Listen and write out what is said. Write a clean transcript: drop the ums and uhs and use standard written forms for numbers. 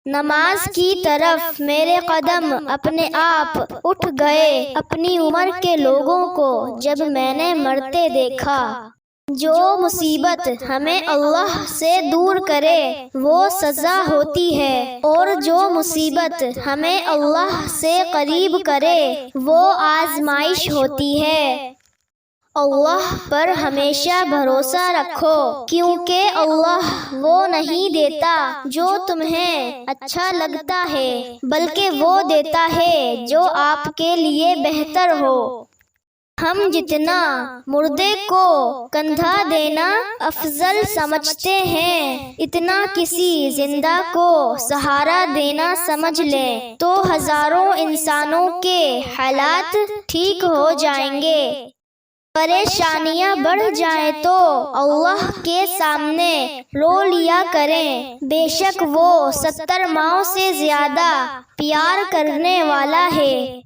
نماز کی طرف میرے قدم اپنے آپ اٹھ گئے اپنی عمر کے لوگوں کو جب میں نے مرتے دیکھا۔ جو مصیبت ہمیں اللہ سے دور کرے وہ سزا ہوتی ہے، اور جو مصیبت ہمیں اللہ سے قریب کرے وہ آزمائش ہوتی ہے۔ اللہ پر ہمیشہ بھروسہ رکھو، کیونکہ اللہ وہ نہیں دیتا جو تمہیں اچھا لگتا ہے، بلکہ وہ دیتا ہے جو آپ کے لیے بہتر ہو۔ ہم جتنا مردے کو کندھا دینا افضل سمجھتے ہیں، اتنا کسی زندہ کو سہارا دینا سمجھ لیں تو ہزاروں انسانوں کے حالات ٹھیک ہو جائیں گے۔ پریشانیاں بڑھ جائیں تو اللہ کے سامنے رو لیا کریں، بے شک وہ 70 ماؤں سے زیادہ پیار کرنے والا ہے۔